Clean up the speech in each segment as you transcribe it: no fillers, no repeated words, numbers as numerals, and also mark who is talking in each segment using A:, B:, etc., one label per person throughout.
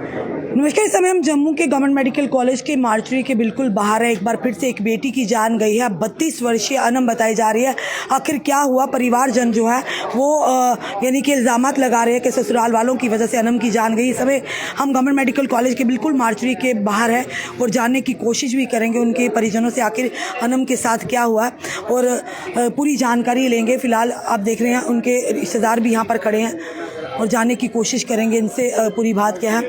A: नमस्कार। इस समय हम जम्मू के गवर्नमेंट मेडिकल कॉलेज के मार्चरी के बिल्कुल बाहर है। एक बार फिर से एक बेटी की जान गई है। 32 वर्षीय अनम बताई जा रही है। आखिर क्या हुआ? परिवारजन जो है वो यानी कि इल्ज़ामात लगा रहे हैं कि ससुराल वालों की वजह से अनम की जान गई। इस समय हम गवर्नमेंट मेडिकल कॉलेज के बिल्कुल मार्चरी के बाहर है और जानने की कोशिश भी करेंगे उनके परिजनों से आखिर अनम के साथ क्या हुआ और पूरी जानकारी लेंगे। फिलहाल आप देख रहे हैं उनके रिश्तेदार भी यहाँ पर खड़े हैं और जानने की कोशिश करेंगे इनसे पूरी बात क्या है।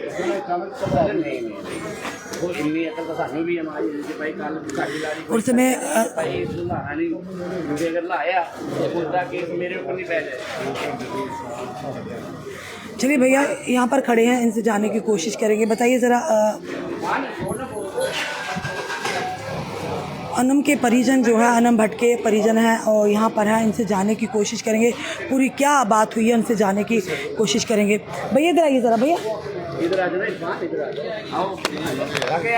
A: और समय चलिए भैया यहाँ पर खड़े हैं, इनसे जानने की कोशिश करेंगे। बताइए ज़रा अनम के परिजन जो है, अनम भट्ट के परिजन हैं और यहाँ पर है, इनसे जानने की कोशिश करेंगे पूरी क्या बात हुई है, उनसे जानने की कोशिश करेंगे। भैया इधर आइए ज़रा। भैया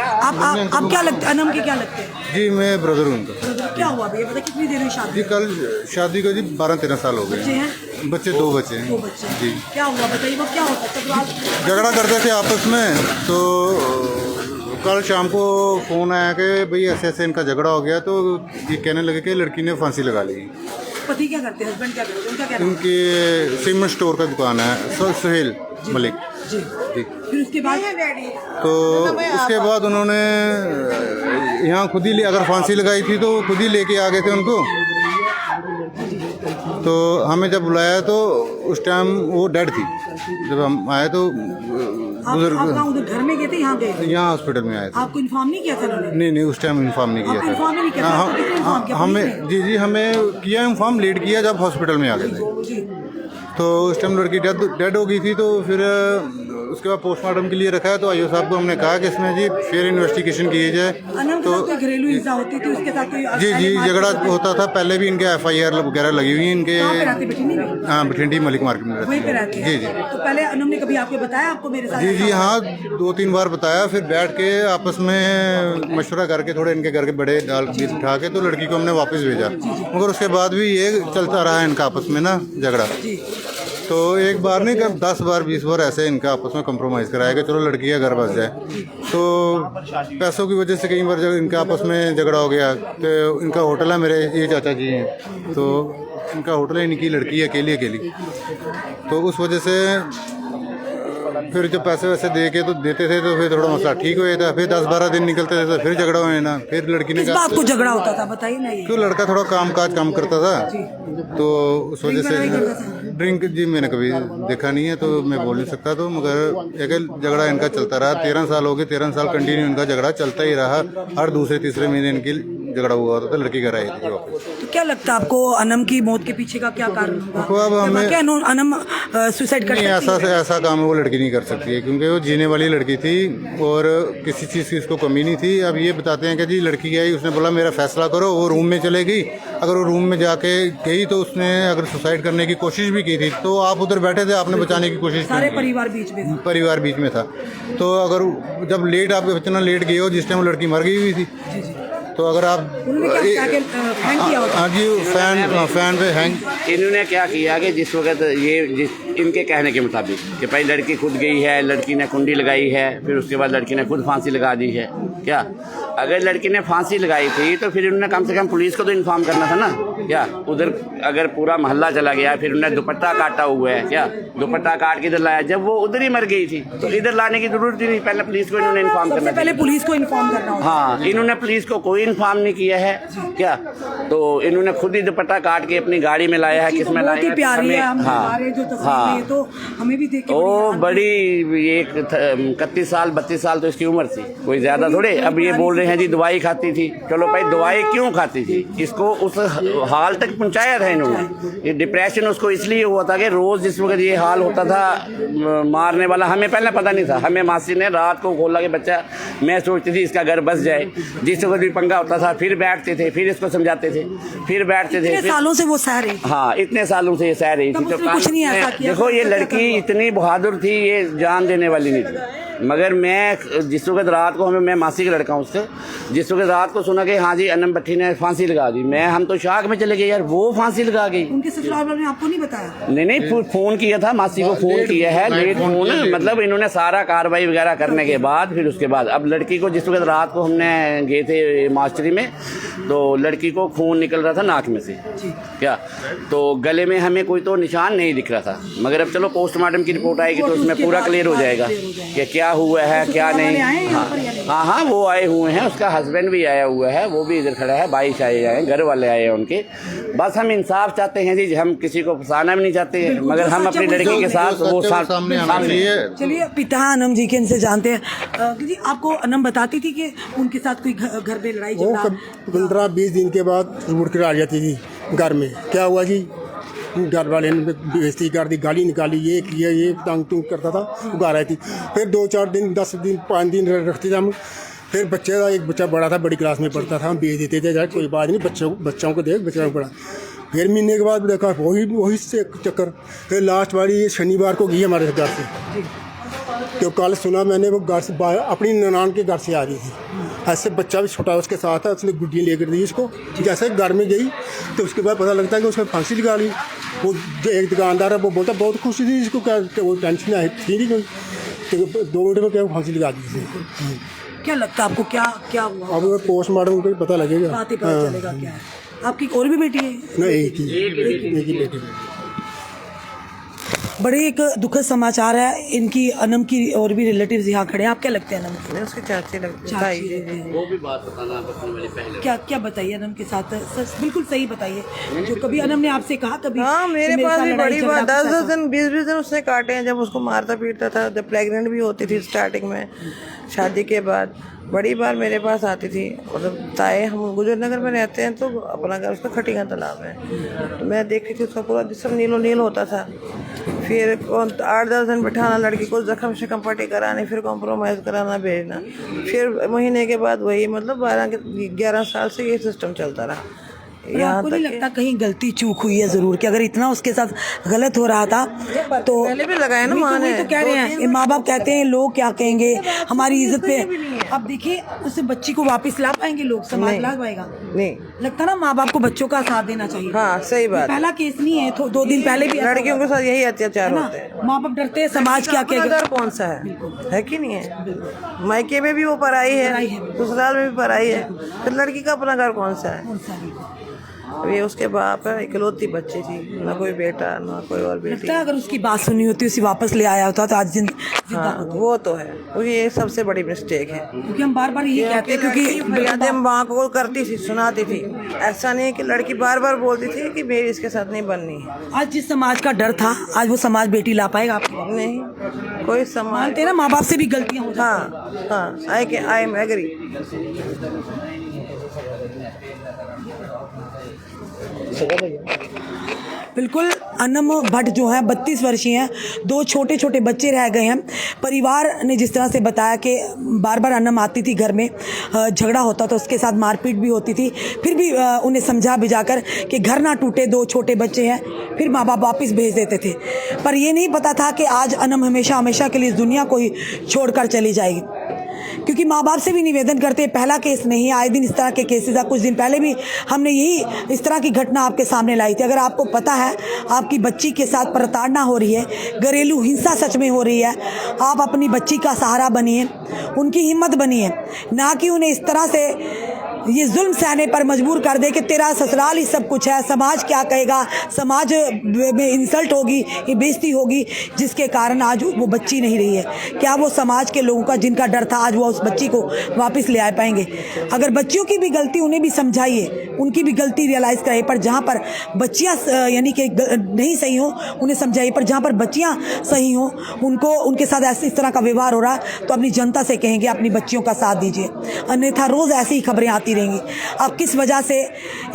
A: आप क्या लगते हैं अनम के, क्या लगते हैं?
B: जी मैं ब्रदर हूँ उनका।
A: क्या हुआ भैया? पता कितनी देर हुई शादी?
B: जी कल शादी को जी 12-13 साल हो गए।
A: बच्चे हैं?
B: बच्चे 2 बच्चे हैं।
A: 2 बच्चे।
B: जी
A: क्या हुआ बताइए, वो क्या होता है?
B: झगड़ा करते थे आपस में, तो कल शाम को फ़ोन आया कि भाई ऐसे ऐसे इनका झगड़ा हो गया, तो ये कहने लगे कि लड़की ने फांसी लगा ली।
A: पति क्या करते हैं? हस्बैंड क्या करते हैं? उनका क्या नाम है?
B: उनकी सीमेंट स्टोर का दुकान है, सुहेल मलिक
A: जी।
B: जी।
A: फिर उसके बाद
B: तो उसके बाद उन्होंने यहाँ खुद ही अगर फांसी लगाई थी तो खुद ही लेके आ गए थे उनको। तो हमें जब बुलाया तो उस टाइम वो डेड थी। जब हम आए तो बुजुर्ग
A: आप उधर घर में गए थे? यहाँ गए?
B: यहाँ हॉस्पिटल में आए थे।
A: आपको इन्फॉर्म नहीं किया था उन्होंने?
B: नहीं उस टाइम इन्फॉर्म नहीं किया
A: इन्फॉर्म नहीं किया था? किसने इन्फॉर्म किया?
B: हमें जी हमें किया इन्फॉर्म, लेट किया जब हॉस्पिटल में आ गए थे।
A: जी।
B: तो उस टाइम लड़की डेड हो गई थी। तो फिर उसके बाद पोस्टमार्टम के लिए रखा है। तो आईओ साहब को हमने कहा कि इसमें जी फिर इन्वेस्टिगेशन की जाए। तो
A: कोई घरेलू हिंसा होती थी उसके साथ? कोई
B: जी झगड़ा होता था पहले भी। इनके FIR वगैरह लगी हुई है इनके। हाँ बठिंडी मलिक मार्केट में
A: वहीं पे रहते हैं।
B: जी।
A: तो पहले अनम ने कभी आपको बताया आपको मेरे साथ?
B: जी हाँ 2-3 बार बताया। फिर बैठ के आपस में मशवरा करके थोड़े इनके घर के बड़े डाल उठा के तो लड़की को हमने वापस भेजा। मगर उसके बाद भी ये चलता रहा इनका आपस में ना झगड़ा। तो एक बार नहीं कब 10 बार 20 बार ऐसे इनका आपस में कंप्रोमाइज़ कराया कि चलो लड़की का घर बस जाए। तो पैसों की वजह से कई बार जब इनका आपस में झगड़ा हो गया। तो इनका होटल है, मेरे ये चाचा जी हैं, तो इनका होटल है, इनकी लड़की है अकेली। तो उस वजह से फिर जब पैसे वैसे दे के तो देते थे तो फिर थोड़ा मसला ठीक हो जाता। फिर 10-12 दिन निकलते थे तो फिर झगड़ा हुआ ना। फिर लड़की ने
A: किस बात को झगड़ा होता था बताइए ना?
B: क्यों लड़का थोड़ा काम करता था, तो उस वजह से ड्रिंक जी मैंने कभी देखा नहीं है तो मैं बोल नहीं सकता। तो मगर एक झगड़ा इनका चलता रहा। 13 साल हो गए, 13 साल कंटिन्यू इनका झगड़ा चलता ही रहा। हर दूसरे-तीसरे महीने इनकी झगड़ा हुआ होता था। लड़की घर आई थी वापस।
A: तो क्या लगता है आपको अनम की मौत के पीछे का क्या कारण होगा?
B: अब हमें
A: क्या अनम सुसाइड कर सकती है?
B: ऐसा काम वो लड़की नहीं कर सकती है, क्योंकि वो जीने वाली लड़की थी और किसी चीज़ की उसको कमी नहीं थी। अब ये बताते हैं कि जी लड़की आई, उसने बोला मेरा फैसला करो। वो रूम में चले गई। अगर वो रूम में जाके गई तो उसने अगर सुसाइड करने की कोशिश भी की थी, तो आप उधर बैठे थे, आपने बचाने की कोशिश
A: सारे
B: की।
A: परिवार बीच में
B: था। तो अगर जब लेट आप इतना लेट गए हो जिस टाइम वो लड़की मर गई हुई थी, तो अगर आप हाँ जी फैन पे हैंग
C: इन्होंने क्या किया कि जिस वक्त इनके कहने के मुताबिक कि भाई लड़की खुद गई है, लड़की ने कुंडी लगाई है, फिर उसके बाद लड़की ने खुद फांसी लगा दी है। क्या अगर लड़की ने फांसी लगाई थी तो फिर उन्होंने कम से कम पुलिस को तो इन्फॉर्म करना था ना। क्या उधर अगर पूरा मोहल्ला चला गया, फिर उन्होंने दुपट्टा काटा हुआ है, क्या दुपट्टा काट के इधर लाया, जब वो उधर ही मर गई थी तो इधर लाने की जरूरत ही नहीं। पहले पुलिस को इन्होंने इन्फॉर्म करना,
A: पहले पुलिस को इन्फॉर्म करना।
C: हाँ इन्होंने पुलिस को कोई इन्फॉर्म नहीं किया है। क्या तो इन्होंने खुद ही दुपट्टा काट के अपनी गाड़ी में लाया है। किसमें लाया है? हाँ
A: तो हमें भी देख के
C: ओ बड़ी 31 साल 32 साल तो इसकी उम्र थी, कोई ज्यादा थोड़े। अब ये बोल रहे हैं जी दवाई खाती थी। चलो भाई दवाई क्यों खाती थी? इसको उस हाल तक पहुंचाया था इन्होंने। ये डिप्रेशन उसको इसलिए हुआ था कि रोज जिस वक्त ये हाल होता था मारने वाला, हमें पहले पता नहीं था। हमें मासी ने रात को खोला कि बच्चा, मैं सोचती थी इसका घर बस जाए। जिस वक्त भी पंगा होता था फिर बैठते थे, फिर इसको समझाते थे, फिर बैठते थे।
A: सालों से वो सह रही।
C: हाँ इतने सालों से ये सह रही थी। तो
A: कुछ नहीं ऐसा किया।
C: देखो ये लड़की इतनी बहादुर थी, ये जान देने वाली नहीं थी। मगर मैं जिस वक्त रात को मैं मासी का लड़का हूँ उससे, जिस वक्त रात को सुना कि हाँ जी अनम भट्टी ने फांसी लगा दी, हम तो शाक में चले गए यार, वो फांसी लगा गई।
A: उनके ससुराल वालों ने आपको नहीं बताया?
C: नहीं, फोन किया था, मासी को फोन किया है, लेट फोन, मतलब इन्होंने सारा कार्रवाई वगैरह करने के बाद फिर उसके बाद अब लड़की को जिस वक्त रात को हमने गए थे मास्टरी में, तो लड़की को खून निकल रहा था नाक में से क्या, तो गले में हमें कोई तो निशान नहीं दिख रहा था, मगर अब चलो पोस्टमार्टम की रिपोर्ट आएगी तो उसमें पूरा क्लियर हो जाएगा कि क्या हुआ है क्या नहीं। हाँ, वो आए हुए हैं, उसका हस्बैंड भी आया हुआ है, वो भी इधर खड़ा है, बाइश आए हैं, घर वाले आए हैं उनके। बस हम इंसाफ चाहते हैं जी, हम किसी को फंसाना भी नहीं चाहते हैं, मगर हम अपनी लड़की के साथ वो
B: सामने
A: चलिए पिता अनम जी के इनसे जानते हैं। जी आपको अनम बताती थी कि उनके साथ कोई घर में लड़ाई झगड़ा?
D: 15-20 दिन के बाद मुड़ कर आ जाती थी घर में। क्या हुआ जी, घर वाले ने बेइज्जती कर दी, गाली निकाली, ये किया, ये तंग तुंग करता था, वो घर आई थी। फिर 2-4 दिन 10 दिन 5 दिन रखते थे हम। फिर बच्चे का एक बच्चा बड़ा था, बड़ी क्लास में पढ़ता था, हम भेज देते थे, जाए कोई बात नहीं, बच्चों को देख, बच्चा पढ़ा। फिर महीने के बाद देखा वही से चक्कर। फिर लास्ट वाली शनिवार को गई हमारे घर से, तो कल सुना मैंने वो घर से अपनी ननान के घर से आ रही थी, ऐसे बच्चा भी छोटा उसके साथ है, उसने गुड्डी लेकर दी उसको। जैसे घर में गई तो उसके बाद पता लगता है कि उसने फांसी लगा ली। वो जो एक दुकानदार है वो बोलता बहुत खुशी थी, इसको क्या वो टेंशन आई थी नहीं कोई, तो 2 मिनट में क्या फांसी लगा दी इसने।
A: क्या लगता है आपको, क्या हुआ?
D: अब पोस्टमार्टम को पता लगेगा,
A: बात ही पता चलेगा क्या है। आपकी और भी बेटी है?
D: नहीं, एक ही बेटी।
A: बड़े एक दुखद समाचार है, इनकी अनम की और भी रिलेटिव्स यहाँ खड़े हैं। आप क्या लगते हैं अनम?
E: उसके चाची लगती है।
C: वो भी बात बताना पहले
A: क्या बताइए अनम के साथ, सच बिल्कुल सही बताइए, जो कभी अनम ने आपसे कहा कभी?
E: हाँ, मेरे पास
A: साथ
E: भी
A: लड़ाई
E: बड़ी
A: झगड़ा
E: बात,
A: कुछ
E: 10
A: ऐसा?
E: दिन 20 दिन उसने काटे हैं, जब उसको मारता पीटता था, जब प्रेग्नेंट भी होती थी स्टार्टिंग में, शादी के बाद बड़ी बार मेरे पास आती थी। और ताए, हम गुजर नगर में रहते हैं, तो अपना घर उसका खटीगा तालाब है, तो मैं देखती थी उसका पूरा जिस्म नीलो नील होता था। फिर 8-10 दिन बिठाना, लड़की को जख्म शख्म पट्टी करानी, फिर कॉम्प्रोमाइज़ कराना, भेजना। फिर महीने के बाद वही, मतलब 12-11 साल से ये सिस्टम चलता रहा।
A: आपको नहीं लगता कहीं गलती चूक हुई है जरूर, कि अगर इतना उसके साथ गलत हो रहा था तो
E: पहले भी लगाया ना माँ ने,
A: तो कह रहे हैं माँ बाप कहते हैं लोग क्या कहेंगे हमारी इज्जत पे। अब देखिए उस बच्ची को वापस ला पाएंगे लोग, समाज ला पाएगा?
E: नहीं
A: लगता ना, माँ बाप को बच्चों का साथ देना चाहिए।
E: हाँ, सही बात।
A: पहला केस नहीं है, 2 दिन पहले भी
E: लड़कियों के साथ यही अत्याचार होते हैं।
A: माँ बाप डरते हैं, समाज क्या कहेगा।
E: डर कौन सा है कि नहीं है? मायके में भी वो पराई है, ससुराल में भी पराई है, फिर लड़की का अपना घर कौन सा है? ये उसके बाप है, इकलौती बच्ची थी, ना कोई बेटा ना कोई और बेटी।
A: लगता है अगर उसकी बात सुनी होती, उसे वापस ले आया होता तो आज जिंदा होता।
E: वो तो है, ये सबसे बड़ी मिस्टेक है,
A: क्योंकि हम बार बार यही कहते हैं, क्योंकि
E: मर्यादा माँ को करती थी, सुनाती थी। ऐसा नहीं कि लड़की बार बार बोलती थी कि मेरी इसके साथ नहीं बननी है।
A: आज जिस समाज का डर था, आज वो समाज बेटी ला पाएगा आपकी?
E: नहीं, कोई समाज
A: मानते हैं ना, माँ बाप से भी गलतियाँ हो जाती हैं।
E: हाँ, आई एम एग्री।
A: बिल्कुल, अनम भट्ट जो है 32 वर्षीय हैं, 2 छोटे छोटे बच्चे रह गए हैं। परिवार ने जिस तरह से बताया कि बार बार अनम आती थी घर में, झगड़ा होता तो उसके साथ मारपीट भी होती थी, फिर भी उन्हें समझा बुझाकर कि घर ना टूटे, 2 छोटे बच्चे हैं, फिर माँ बाप वापस भेज देते थे। पर ये नहीं पता था कि आज अनम हमेशा हमेशा के लिए इस दुनिया को ही छोड़कर चली जाएगी। क्योंकि माँ बाप से भी निवेदन करते, पहला केस नहीं, आए दिन इस तरह के केसेस, कुछ दिन पहले भी हमने यही इस तरह की घटना आपके सामने लाई थी। अगर आपको पता है आपकी बच्ची के साथ प्रताड़ना हो रही है, घरेलू हिंसा सच में हो रही है, आप अपनी बच्ची का सहारा बनिए, उनकी हिम्मत बनिए, ना कि उन्हें इस तरह से ये जुल्म सहने पर मजबूर कर दे कि तेरा ससुराल ही सब कुछ है, समाज क्या कहेगा, समाज में इंसल्ट होगी, ये बेइज्जती होगी, जिसके कारण आज वो बच्ची नहीं रही है। क्या वो समाज के लोगों का जिनका डर था, आज वो उस बच्ची को वापस ले आ पाएंगे? अगर बच्चियों की भी गलती, उन्हें भी समझाइए, उनकी भी गलती रियलाइज़ कराइए, पर जहाँ पर बच्चियाँ यानी कि नहीं सही हो उन्हें समझाइए, पर जहाँ पर बच्चियाँ सही हों उनको, उनके साथ ऐसे इस तरह का व्यवहार हो रहा है तो अपनी जनता से कहेंगे अपनी बच्चियों का साथ दीजिए, अन्यथा रोज़ ऐसी ही खबरें आती रहेंगी। अब किस वजह से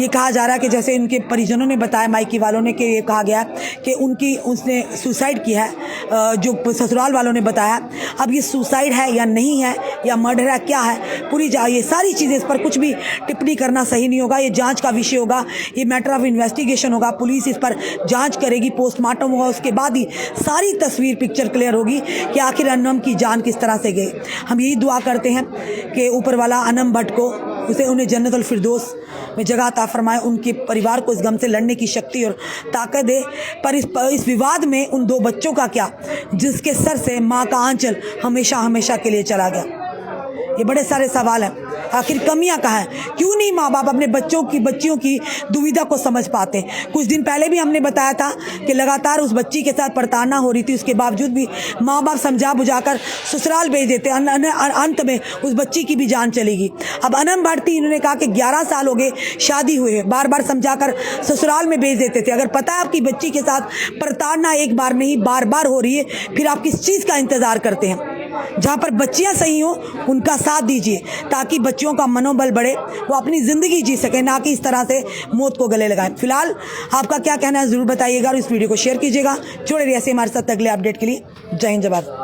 A: ये कहा जा रहा है कि जैसे इनके परिजनों ने बताया, मायके वालों ने, कि ये कहा गया कि उसने सुसाइड किया है, जो ससुराल वालों ने बताया। अब ये सुसाइड है या नहीं है या मर्डर है, क्या है पूरी ये सारी चीज़ें, इस पर कुछ भी टिप्पणी करना सही नहीं होगा। ये जांच का विषय होगा, ये मैटर ऑफ इन्वेस्टिगेशन होगा, पुलिस इस पर जांच करेगी, पोस्टमार्टम होगा, उसके बाद ही सारी तस्वीर पिक्चर क्लियर होगी कि आखिर अनम की जान किस तरह से गई। हम यही दुआ करते हैं कि ऊपर वाला अनम भट्ट को उन्हें जन्नतुल फिरदौस में जगह अता फरमाए, उनके परिवार को इस गम से लड़ने की शक्ति और ताकत दे। पर इस विवाद में उन 2 बच्चों का क्या, जिसके सर से माँ का आंचल हमेशा हमेशा के लिए चला गया? ये बड़े सारे सवाल हैं। आखिर कमियां कहाँ हैं? क्यों नहीं माँ बाप अपने बच्चियों की दुविधा को समझ पाते? कुछ दिन पहले भी हमने बताया था कि लगातार उस बच्ची के साथ प्रताड़ना हो रही थी, उसके बावजूद भी माँ बाप समझा बुझाकर ससुराल भेज देते। अंत में उस बच्ची की भी जान चलेगी। अब अनम भट्ट, इन्होंने कहा कि 11 साल हो गए शादी हुए, बार बार समझाकर ससुराल में भेज देते थे। अगर पता है आपकी बच्ची के साथ प्रताड़ना एक बार नहीं बार बार हो रही है, फिर आप किस चीज़ का इंतज़ार करते हैं? जहाँ पर बच्चियाँ सही हो उनका साथ दीजिए, ताकि बच्चियों का मनोबल बढ़े, वो अपनी ज़िंदगी जी सके, ना कि इस तरह से मौत को गले लगाएं। फिलहाल आपका क्या कहना है ज़रूर बताइएगा और इस वीडियो को शेयर कीजिएगा। जुड़े रहिए ऐसे हमारे साथ अगले अपडेट के लिए। जय हिंद, जय भारत।